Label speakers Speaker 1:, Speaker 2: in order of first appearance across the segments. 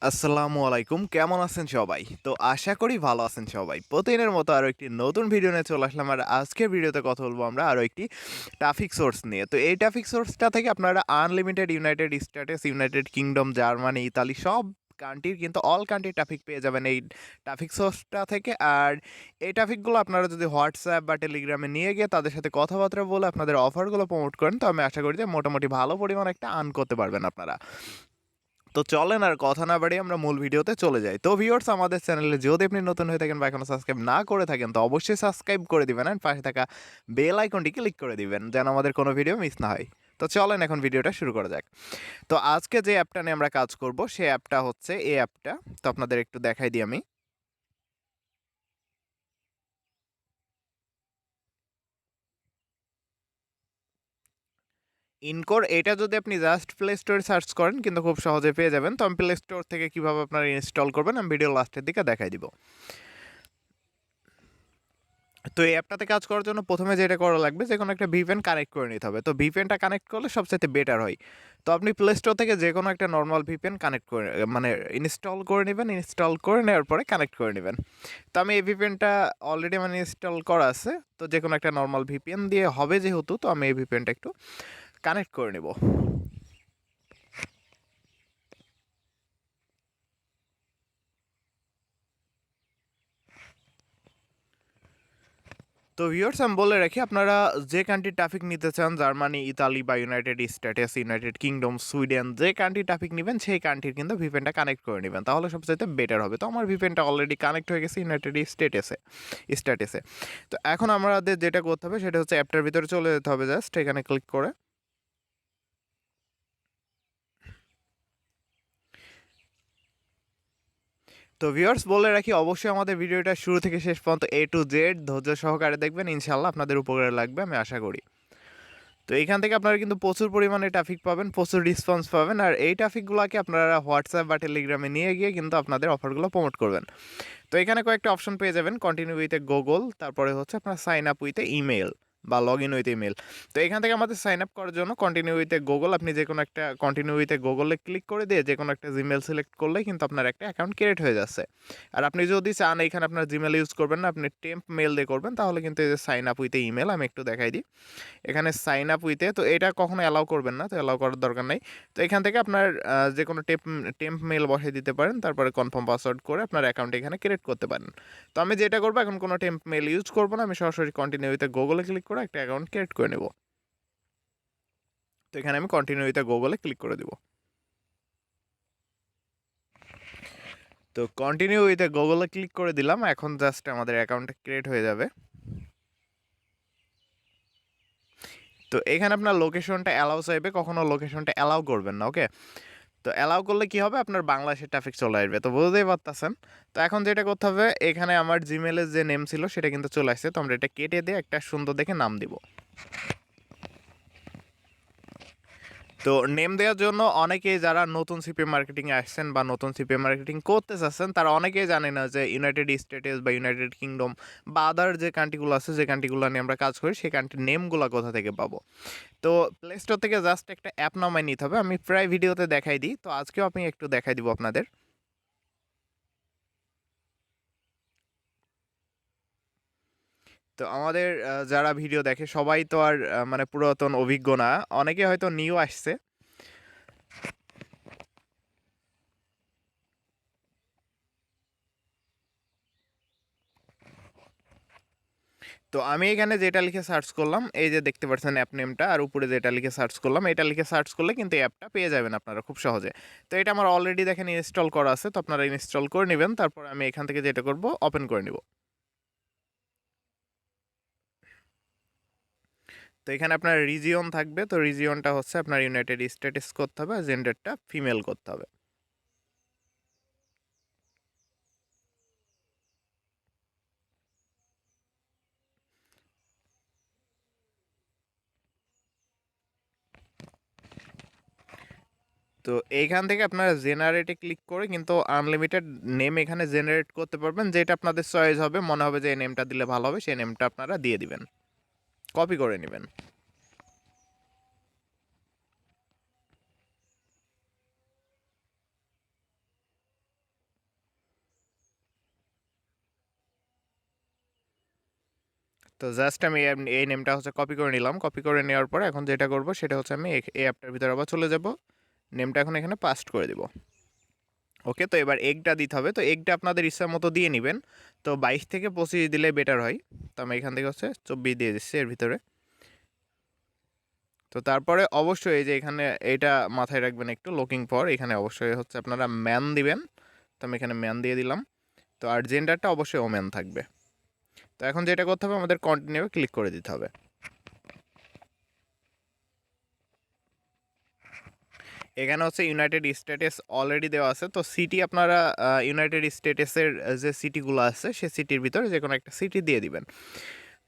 Speaker 1: আসসালামু আলাইকুম, কেমন আছেন সবাই? তো আশা করি ভালো আছেন সবাই। প্রতিদিনের মতো আরও একটি নতুন ভিডিও নিয়ে চলে আসলাম। আর আজকের ভিডিওতে কথা বলবো আমরা আরও একটি ট্রাফিক সোর্স নিয়ে। তো এই ট্রাফিক সোর্সটা থেকে আপনারা unlimited United states, United kingdom, Germany, Italy সব কান্ট্রির কিন্তু অল কান্ট্রি ট্রাফিক পেয়ে যাবেন এই ট্রাফিক সোর্সটা থেকে। আর এই ট্রাফিকগুলো আপনারা যদি হোয়াটসঅ্যাপ বা টেলিগ্রামে নিয়ে গিয়ে তাদের সাথে কথাবার্তা বলে আপনাদের অফারগুলো প্রমোট করেন, তো আমি আশা করি যে মোটামুটি ভালো পরিমাণ একটা আর্ন করতে পারবেন আপনারা। তো চলেন আর কথা না বাড়িয়ে আমরা মূল ভিডিওতে চলে যাই। তো ভিউয়ার্স, আমাদের চ্যানেলে যদি আপনি নতুন হয়ে থাকেন বা এখনো সাবস্ক্রাইব না করে থাকেন, তো অবশ্যই সাবস্ক্রাইব করে দিবেন আর পাশে থাকা বেল আইকনটি ক্লিক করে দিবেন যেন আমাদের কোনো ভিডিও মিস না হয়। তো চলেন এখন ভিডিওটা শুরু করা যাক। তো আজকে যে অ্যাপটা নিয়ে আমরা কাজ করব সেই অ্যাপটা হচ্ছে এই অ্যাপটা। তো আপনাদের একটু দেখাই দিই আমি। ইনকোর এটা যদি আপনি জাস্ট প্লে স্টোরে সার্চ করেন কিন্তু খুব সহজে পেয়ে যাবেন। তো আমি প্লে স্টোর থেকে কীভাবে আপনারা ইনস্টল করবেন আমি ভিডিও লাস্টের দিকে দেখাই দিব। তো এই অ্যাপটাতে কাজ করার জন্য প্রথমে যেটা করা লাগবে, যে কোনো একটা ভিপিএন কানেক্ট করে নিতে হবে। তো ভিপিএনটা কানেক্ট করলে সবচাইতে বেটার হয়। তো আপনি প্লে স্টোর থেকে যে কোনো একটা নর্মাল ভিপিএন কানেক্ট করে মানে ইনস্টল করে নেবেন। ইনস্টল করে নেওয়ার পরে কানেক্ট করে নেবেন। তো আমি এই ভিপিএনটা অলরেডি মানে ইনস্টল করা আছে। তো যে কোনো একটা নর্মাল ভিপিএন দিয়ে হবে যেহেতু, তো আমি এই ভিপিএনটা একটু কানেক্ট করে নেব। তো ভিউয়ার্স, আমি বলে রাখি, আপনারা যে কান্ট্রি ট্রাফিক নিতে চান, জার্মানি, ইতালি বা United states, United kingdom, Sweden, যে কান্ট্রি ট্রাফিক নেবেন সেই কান্ট্রির কিন্তু ভিপিএনটা কানেক্ট করে নেবেন, তাহলে সবচাইতে বেটার হবে। তো আমার ভিপিএনটা অলরেডি কানেক্ট হয়ে গেছে ইউনাইটেড স্টেটসে। তো এখন আমাদের যেটা করতে হবে সেটা হচ্ছে অ্যাপটার ভিতরে চলে যেতে হবে, জাস্ট এখানে ক্লিক করে। তো ভিউয়ার্স, বলে রাখি অবশ্যই আমাদের ভিডিওটা শুরু থেকে শেষ পর্যন্ত এ টু জেড ধৈর্য সহকারে দেখবেন, ইনশাল্লাহ আপনাদের উপকারে লাগবে আমি আশা করি। তো এইখান থেকে আপনারা কিন্তু প্রচুর পরিমাণে ট্রাফিক পাবেন, প্রচুর রেসপন্স পাবেন। আর এই ট্রাফিকগুলোকে আপনারা হোয়াটসঅ্যাপ বা টেলিগ্রামে নিয়ে গিয়ে কিন্তু আপনাদের অফারগুলো প্রমোট করবেন। তো এখানে কয়েকটা অপশন পেয়ে যাবেন, কন্টিনিউ উইথ এ গুগল, তারপরে হচ্ছে আপনার sign up with a email বা লগ ইন উইথ ইমেল। তো এখান থেকে আমাদের সাইন আপ করার জন্য কন্টিনিউ উইথ এ গুগল, আপনি যে কোনো একটা কন্টিনিউ উইথ এ গুগলে ক্লিক করে দিয়ে যে কোনো একটা জিমেল সিলেক্ট করলেই কিন্তু আপনার একটা অ্যাকাউন্ট ক্রিয়েট হয়ে যাচ্ছে। আর আপনি যদি চান এখানে আপনার জিমেল ইউজ করবেন না, আপনি টেম্প মেল দিয়ে করবেন, তাহলে কিন্তু এই যে sign up with a email, আমি একটু দেখাই দিই। এখানে সাইন আপ উইথে, তো এটা কখনো অ্যালাউ করবেন না, তো অ্যালাউ করার দরকার নেই। তো এখান থেকে আপনার যে কোনো টেম্প মেল বসিয়ে দিতে পারেন, তারপরে কনফার্ম পাসওয়ার্ড করে আপনার অ্যাকাউন্ট এখানে ক্রিয়েট করতে পারেন। তো আমি যেটা করবো, এখন কোনো টেম্প মেল ইউজ করবো না, আমি সরাসরি কন্টিনিউ উইথে গুগলে ক্লিক করে একটা অ্যাকাউন্ট ক্রিয়েট করে নেব। তো এখানে আমি কন্টিনিউ উইথে গুগলে ক্লিক করে দেবো। তো কন্টিনিউ উইথে গুগলে ক্লিক করে দিলাম, এখন জাস্ট আমাদের অ্যাকাউন্টটা ক্রিয়েট হয়ে যাবে। তো এখানে আপনার লোকেশনটা অ্যালাউ চাইবে, কখনো লোকেশনটা অ্যালাউ করবেন না, ওকে। তো অ্যালাউ করলে কি হবে, আপনার বাংলাদেশের ট্রাফিক চলে আসবে, তো বুঝতেই পারতেছেন। তো এখন যেটা করতে হবে, এখানে আমার জিমেলের যে নেম ছিল সেটা কিন্তু চলে আসছে, তো আমরা এটা কেটে দিয়ে একটা সুন্দর দেখে নাম দিব। তো নেম দেওয়ার জন্য অনেকেই যারা নতুন সিপিএম মার্কেটিংয়ে আসছেন বা নতুন সিপিএম মার্কেটিং করতে চাচ্ছেন, তারা অনেকেই জানে না যে ইউনাইটেড স্টেটস বা ইউনাইটেড কিংডম বা আদার যে কান্ট্রিগুলো আছে, যে কান্ট্রিগুলো নিয়ে আমরা কাজ করি, সেই কান্ট্রির নেমগুলো কোথা থেকে পাবো। তো প্লে স্টোর থেকে জাস্ট একটা অ্যাপ নামায় নিতে হবে, আমি প্রায় ভিডিওতে দেখাই দিই, তো আজকেও আমি একটু দেখাই দিব আপনাদের। তো আমাদের যারা ভিডিও দেখে সবাই তো আর মানে পুরাতন অভিজ্ঞ না, অনেকে হয়তো নিউ আসছে। তো আমি এখানে যেটা লিখে সার্চ করলাম, এই যে দেখতে পাচ্ছেন অ্যাপ নেমটা, আর উপরে যেটা লিখে সার্চ করলাম, এটা লিখে সার্চ করলে কিন্তু এই অ্যাপটা পেয়ে যাবেন আপনারা খুব সহজে। তো এটা আমার অলরেডি দেখেন ইনস্টল করা আছে, তো আপনারা ইনস্টল করে নেবেন। তারপর আমি এখান থেকে যেটা করব, ওপেন করে নিব। তো এখানে আপনার রিজিয়ন থাকবে, তো রিজিয়নটা হচ্ছে আপনার ইউনাইটেড স্টেটস করতে হবে, আর জেন্ডারটা ফিমেল করতে হবে। তো এইখান থেকে আপনারা জেনারেটে ক্লিক করে কিন্তু আনলিমিটেড নেম এখানে জেনারেট করতে পারবেন, যেটা আপনাদের চয়েস হবে, মনে হবে যে এই নেমটা দিলে ভালো হবে, সেই নেমটা আপনারা দিয়ে দিবেন, কপি করে নেবেন। তো জাস্ট আমি এই নেমটা হচ্ছে কপি করে নিলাম। কপি করে নেওয়ার পরে এখন যেটা করব সেটা হচ্ছে আমি এই অ্যাপটার ভিতরে আবার চলে যাব, নেমটা এখন এখানে পাস্ট করে দিব। ওকে, তো এবার এগটা দিতে হবে। তো এগটা আপনাদের ইচ্ছা মতো দিয়ে নেবেন। তো 22 থেকে 25 দিলে বেটার হয়। তো আমি এখান থেকে হচ্ছে 24 দিয়ে দিচ্ছি এর ভিতরে। তো তারপরে অবশ্যই এই যে এখানে এটা মাথায় রাখবেন একটু, লুকিং ফর এখানে অবশ্যই হচ্ছে আপনারা ম্যান দিবেন। তো আমি এখানে ম্যান দিয়ে দিলাম। তো আর জেন্ডারটা অবশ্যই ওম্যান থাকবে। তো এখন যেটা করতে হবে আমাদের কন্টিনিউ ক্লিক করে দিতে হবে। এখানে হচ্ছে ইউনাইটেড স্টেটস অলরেডি দেওয়া আছে। তো সিটি আপনারা ইউনাইটেড স্টেটসের যে সিটিগুলো আছে সে সিটির ভিতরে যে কোনো একটা সিটি দিয়ে দিবেন।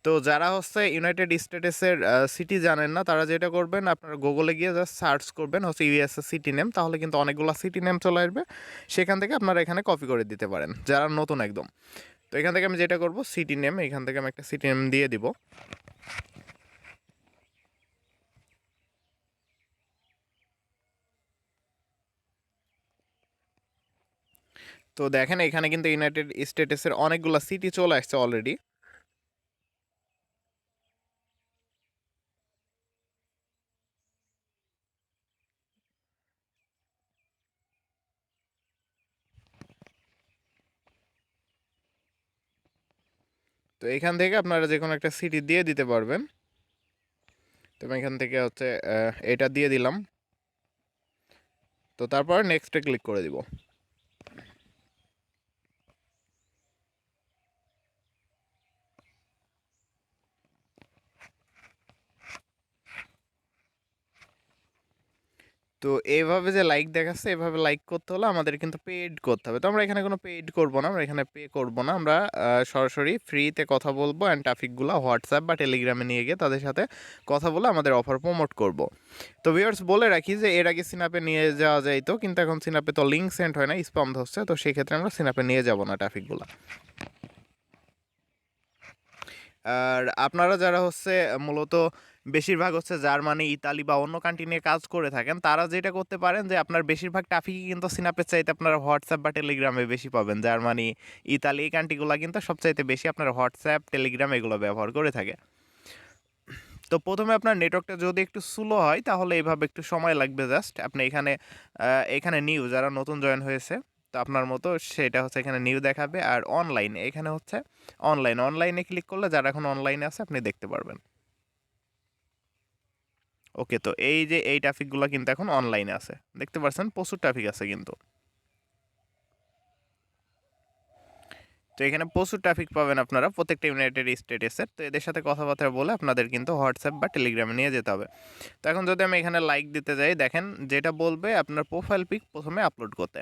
Speaker 1: তো যারা হচ্ছে ইউনাইটেড স্টেটসের সিটি জানেন না তারা যেটা করবেন, আপনারা গুগলে গিয়ে জাস্ট সার্চ করবেন হচ্ছে ইউএসএ সিটি নেম, তাহলে কিন্তু অনেকগুলো সিটি নেম চলে আসবে। সেখান থেকে আপনারা এখানে কপি করে দিতে পারেন যারা নতুন একদম। তো এখান থেকে আমি যেটা করব সিটি নেম, এখান থেকে আমি একটা সিটি নেম দিয়ে দিব। তো দেখেন এখানে কিন্তু ইউনাইটেড স্টেটসের অনেকগুলো সিটি চলে আসছে অলরেডি। তো এখান থেকে আপনারা যে কোনো একটা সিটি দিয়ে দিতে পারবেন। তো আমি এখান থেকে হচ্ছে এটা দিয়ে দিলাম। তো তারপর নেক্সটে ক্লিক করে দিব। তো এইভাবে যে লাইক দেখাচ্ছে, এভাবে লাইক করতে হলে আমাদের কিন্তু পেড করতে হবে। তো আমরা এখানে কোনো পেড করব না, আমরা এখানে পে করব না। আমরা সরাসরি ফ্রিতে কথা বলবো অ্যান্ড ট্রাফিকগুলো হোয়াটসঅ্যাপ বা টেলিগ্রামে নিয়ে গিয়ে তাদের সাথে কথা বলে আমাদের অফার প্রমোট করব। তো ভিউয়ার্স বলে রাখি যে এর আগে সিনাপে নিয়ে যাওয়া যাইতো, কিন্তু এখন সিনাপে তো লিঙ্ক সেন্ড হয় না, স্পাম ধরছে। তো সেক্ষেত্রে আমরা সিনাপে নিয়ে যাব না ট্রাফিকগুলো। আর আপনারা যারা হচ্ছে মূলত বেশিরভাগ হচ্ছে জার্মানি, ইতালি বা অন্য কান্ট্রি নিয়ে কাজ করে থাকেন, তারা যেটা করতে পারেন যে আপনার বেশিরভাগ ট্রাফিকই কিন্তু সিনাপের চাইতে আপনারা হোয়াটসঅ্যাপ বা টেলিগ্রামে বেশি পাবেন। জার্মানি, ইতালি এই কান্ট্রিগুলো কিন্তু সবচাইতে বেশি আপনার হোয়াটসঅ্যাপ, টেলিগ্রাম এগুলো ব্যবহার করে থাকে। তো প্রথমে আপনার নেটওয়ার্কটা যদি একটু স্লো হয় তাহলে এইভাবে একটু সময় লাগবে। জাস্ট আপনি এখানে নিউ যারা নতুন জয়েন হয়েছে, তো আপনার মতো সেটা হচ্ছে এখানে নিউ দেখাবে। আর অনলাইন এখানে হচ্ছে অনলাইনে ক্লিক করলে যারা এখন অনলাইনে আছে আপনি দেখতে পারবেন। ওকে, তো এই যে এই ট্রাফিকগুলো কিন্তু এখন অনলাইনে আছে, দেখতে পাচ্ছেন প্রচুর ট্রাফিক আছে কিন্তু। তো এখানে প্রচুর ট্রাফিক পাবেন আপনারা প্রত্যেকটা ইউনাইটেড স্টেটসের। তো এদের সাথে কথাবার্তা বলে আপনাদের কিন্তু হোয়াটসঅ্যাপ বা টেলিগ্রামে নিয়ে যেতে হবে। তো এখন যদি আমি এখানে লাইক দিতে যাই, দেখেন যেটা বলবে আপনার প্রোফাইল পিক প্রথমে আপলোড করতে।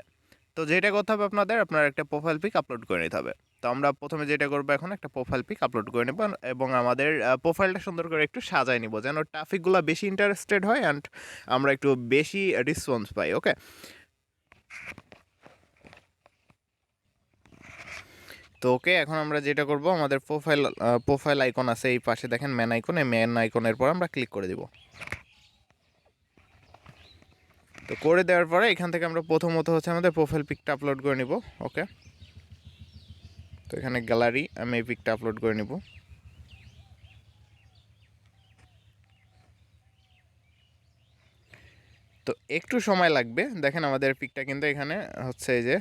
Speaker 1: তো যেটা করতে হবে আপনার একটা প্রোফাইল পিক আপলোড করে নিতে হবে। তো আমরা প্রথমে যেটা করবো এখন একটা প্রোফাইল পিক আপলোড করে নেব এবং আমাদের প্রোফাইলটা সুন্দর করে একটু সাজায় নিব যেন ট্রাফিকগুলো বেশি ইন্টারেস্টেড হয় অ্যান্ড আমরা একটু বেশি রেসপন্স পাই। ওকে, তো ওকে এখন আমরা যেটা করব আমাদের প্রোফাইল আইকন আছে এই পাশে দেখেন ম্যান আইকন, এই ম্যান আইকনের পর আমরা ক্লিক করে দিব। তো করে দেওয়ার পরে এখান থেকে আমরা প্রথমত হচ্ছে আমাদের প্রোফাইল পিকটা আপলোড করে নিব। ওকে, তো এখানে গ্যালারি আমি এই পিকটা আপলোড করে নিব। তো একটু সময় লাগবে, দেখেন আমাদের পিকটা কিন্তু এখানে হচ্ছে এই যে।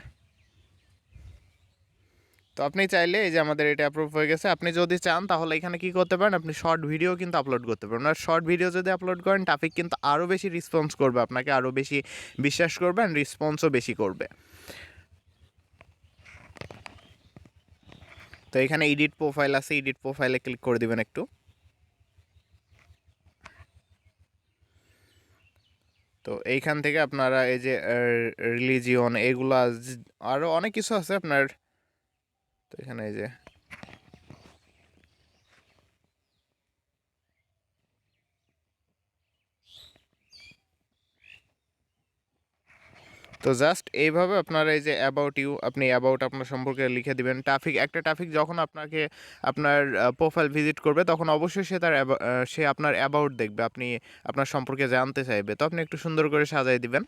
Speaker 1: তো আপনি চাইলে এই যে আমাদের এটা অ্যাপ্রুভ হয়ে গেছে, আপনি যদি চান তাহলে এখানে কি করতে পারেন, আপনি শর্ট ভিডিও কিন্তু আপলোড করতে পারেন। আর শর্ট ভিডিও যদি আপলোড করেন ট্রাফিক কিন্তু আরও বেশি রেসপন্স করবে, আপনাকে আরও বেশি বিশ্বাস করবে অ্যান্ড রেসপন্সও বেশি করবে। তো এখানে এডিট প্রোফাইল আছে, এডিট প্রোফাইলে ক্লিক করে দিবেন একটু। তো এইখান থেকে আপনারা এই যে রিলিজিয়ন এগুলা আরও অনেক কিছু আছে আপনার। তো এখানে এই যে, তো জাস্ট এইভাবে আপনারা এই যে অ্যাবাউট ইউ, আপনি অ্যাবাউট আপনার সম্পর্কে লিখে দিবেন। ট্রাফিক যখন আপনার প্রোফাইল ভিজিট করবে তখন অবশ্যই সে আপনার অ্যাবাউট দেখবে, আপনার সম্পর্কে জানতে চাইবে। তো আপনি একটু সুন্দর করে সাজাই দিবেন।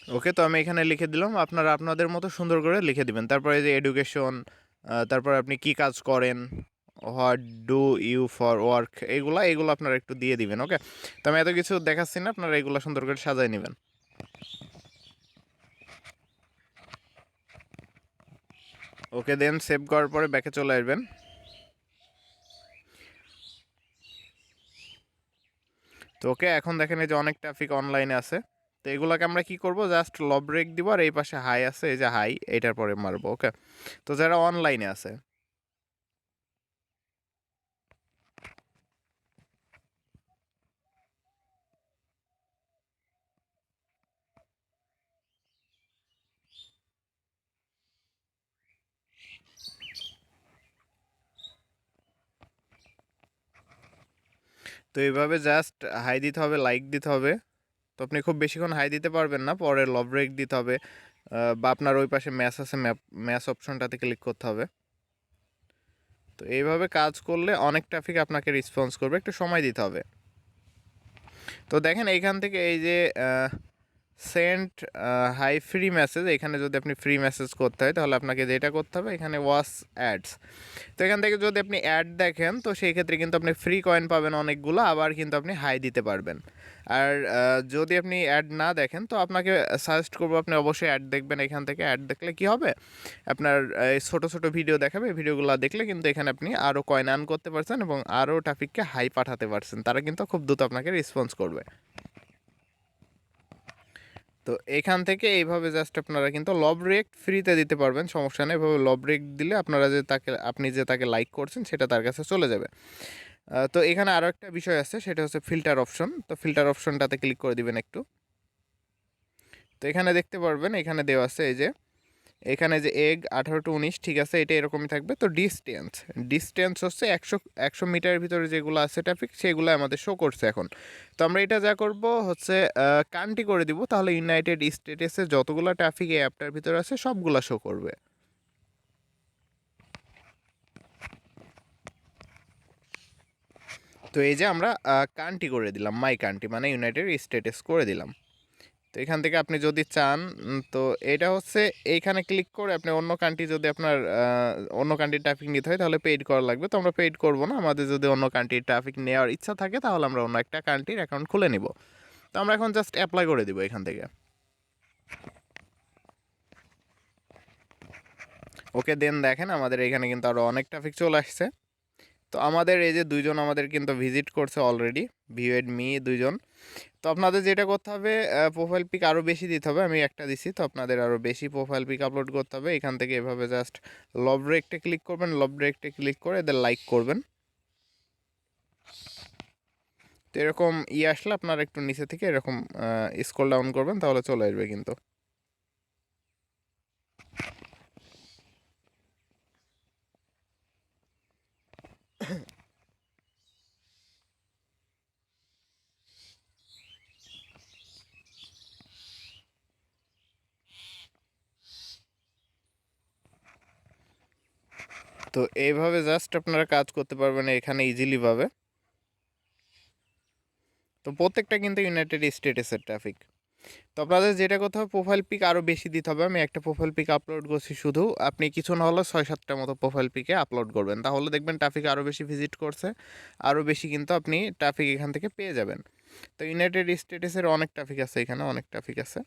Speaker 1: ওকে, তো আমি এখানে লিখে দিলাম, আপনারা আপনাদের মতো সুন্দর করে লিখে দিবেন। তারপরে এই যে এডুকেশন, তারপর আপনি কি কাজ করেন, what do you for work, এগুলো আপনারা একটু দিয়ে দিবেন। ওকে, তো আমি এত কিছু দেখাচ্ছি না, আপনারা এগুলো সুন্দর করে সাজাই নেবেন। ওকে, দেন সেভ করার পরে ব্যাকে চলে আসবেন। তো ওকে, এখন দেখেন এই যে অনেক ট্রাফিক অনলাইনে আছে। তো এগুলোকে আমরা কি করব, জাস্ট লব ব্রেক দিব, আর এই পাশে হাই আছে, এই যে হাই, এইটার পরে মারবো। ওকে, তো যারা অনলাইনে আছে, তো এইভাবে জাস্ট হাই দিতে হবে, লাইক দিতে হবে। তো আপনি খুব বেশিক্ষণ হাই দিতে পারবেন না, পরে লব ব্রেক দিতে হবে, বা আপনার ওই পাশে ম্যাচ আছে, ম্যাচ অপশনটাতে ক্লিক করতে হবে। তো এইভাবে কাজ করলে অনেক ট্রাফিক আপনাকে রেসপন্স করবে, একটু সময় দিতে হবে। তো দেখেন এইখান থেকে এই যে সেন্ট হাই ফ্রি মেসেজ, এখানে যদি আপনি ফ্রি মেসেজ করতে হয় তাহলে আপনাকে যেটা করতে হবে, এখানে ওয়াচ অ্যাডস। তো এখান থেকে যদি আপনি অ্যাড দেখেন, তো সেই ক্ষেত্রে কিন্তু আপনি ফ্রি কয়েন পাবেন অনেকগুলো, আবার কিন্তু আপনি হাই দিতে পারবেন। আর যদি আপনি অ্যাড না দেখেন, তো আপনাকে সাজেস্ট করবো আপনি অবশ্যই অ্যাড দেখবেন। এখান থেকে অ্যাড দেখলে কি হবে, আপনার এই ছোটো ছোটো ভিডিও দেখাবে, ভিডিওগুলো দেখলে কিন্তু এখানে আপনি আরও কয়েন আর্ন করতে পারছেন এবং আরও ট্রাফিককে হাই পাঠাতে পারছেন, তারা কিন্তু খুব দ্রুত আপনাকে রেসপন্স করবে। তো এখান থেকে এইভাবে জাস্ট আপনারা কিন্তু লব রেক্ট ফ্রিতে দিতে পারবেন, সমস্যা নেই। এভাবে লব রেক্ট দিলে আপনারা যে আপনি যে তাকে লাইক করছেন সেটা তার কাছে চলে যাবে। তো এখানে আরও একটা বিষয় আছে, সেটা হচ্ছে ফিল্টার অপশন। তো ফিল্টার অপশনটাতে ক্লিক করে দিবেন একটু। তো এখানে দেখতে পারবেন, এখানে দেওয়া আছে এই যে, এখানে যে এগ 18 to 19, ঠিক আছে, এটা এরকমই থাকবে। তো ডিস্টেন্স হচ্ছে 100 মিটারের ভিতরে যেগুলো আছে ট্রাফিক, সেগুলো আমাদের শো করছে এখন। তো আমরা এটা যা করব হচ্ছে কান্ট্রি করে দিব, তাহলে ইউনাইটেড স্টেটসে যতগুলো ট্রাফিক এই অ্যাপটার ভিতরে আছে সবগুলো শো করবে। তো এই যে আমরা কান্ট্রি করে দিলাম, মাই কান্ট্রি মানে ইউনাইটেড স্টেটস করে দিলাম। তো এখান থেকে আপনি যদি চান, তো এটা হচ্ছে এইখানে ক্লিক করে আপনি অন্য কান্ট্রি, যদি আপনার অন্য কান্ট্রির ট্রাফিক নিতে হয় তাহলে পেইড করা লাগবে। তো আমরা পেইড করবো না, আমাদের যদি অন্য কান্ট্রির ট্রাফিক নেওয়ার ইচ্ছা থাকে তাহলে আমরা অন্য একটা কান্ট্রির অ্যাকাউন্ট খুলে নিব। তো আমরা এখন জাস্ট অ্যাপ্লাই করে দিব এখান থেকে। ওকে, দেন দেখেন আমাদের এখানে কিন্তু আরও অনেক ট্রাফিক চলে আসছে। তো আমাদের এই যে দুইজন আমাদের কিন্তু ভিজিট করছে অলরেডি, ভিউ এড মি দুইজন। তো আপনাদের যেটা করতে হবে, প্রোফাইল পিক আরও বেশি দিতে হবে, আমি একটা দিছি, তো আপনাদের আরও বেশি প্রোফাইল পিক আপলোড করতে হবে। এখান থেকে এভাবে জাস্ট লব ব্রেকটা ক্লিক করবেন, লব ব্রেকটা ক্লিক করে এদের লাইক করবেন। তো এরকম আসলে আপনার একটু নিচে থেকে এরকম স্ক্রল ডাউন করবেন, তাহলে চলে আসবে কিন্তু। তো এইভাবে জাস্ট আপনারা কাজ করতে পারবেন এখানে ইজিলি ভাবে। তো প্রত্যেকটা কিন্তু ইউনাইটেড স্টেটসের ট্রাফিক। তো আপনাদের যেটা করতে হবে, প্রোফাইল পিক আরও বেশি দিতে হবে। আমি একটা প্রোফাইল পিক আপলোড করছি শুধু, আপনি কিছু না হলেও 6-7টার মতো প্রোফাইল পিকে আপলোড করবেন, তাহলে দেখবেন ট্রাফিক আরও বেশি ভিজিট করছে, আরও বেশি কিন্তু আপনি ট্রাফিক এখান থেকে পেয়ে যাবেন। তো ইউনাইটেড স্টেটসের অনেক ট্রাফিক আছে, এখানে অনেক ট্রাফিক আছে,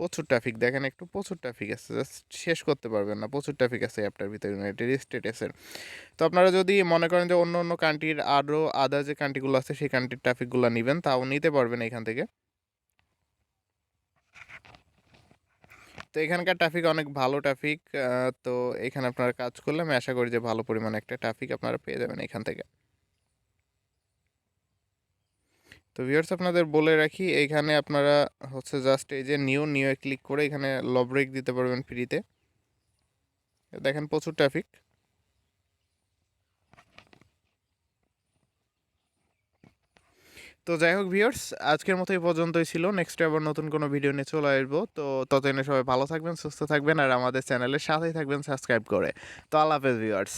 Speaker 1: প্রচুর ট্রাফিক দেখেন, একটু প্রচুর ট্রাফিক আছে, জাস্ট শেষ করতে পারবেন না, প্রচুর ট্রাফিক আছে অ্যাপটার ভিতরে ইউনাইটেড স্টেটসের। তো আপনারা যদি মনে করেন যে অন্য অন্য কান্ট্রির আরও আদার যে কান্ট্রিগুলো আছে সেই কান্ট্রির ট্রাফিকগুলো নেবেন, তাও নিতে পারবেন এখান থেকে। তো এখানকার ট্রাফিক অনেক ভালো ট্রাফিক। তো এখানে আপনারা কাজ করলে আমি আশা করি যে ভালো পরিমাণে একটা ট্রাফিক আপনারা পেয়ে যাবেন এখান থেকে। তো ভিউয়ার্স আপনাদের বলে রাখি, এইখানে আপনারা হচ্ছে জাস্ট এই যে নিউ ক্লিক করে এখানে লব ব্রেক দিতে পারবেন ফ্রিতে। দেখেন প্রচুর ট্রাফিক। তো যাই হোক ভিউয়ার্স, আজকের মতো এই পর্যন্তই ছিল। নেক্সট আবার নতুন কোনো ভিডিও নিয়ে চলে আসবো। তো ততদিনে সবাই ভালো থাকবেন, সুস্থ থাকবেন, আর আমাদের চ্যানেলের সাথেই থাকবেন সাবস্ক্রাইব করে। তো আল্লাহ হাফেজ ভিউয়ার্স।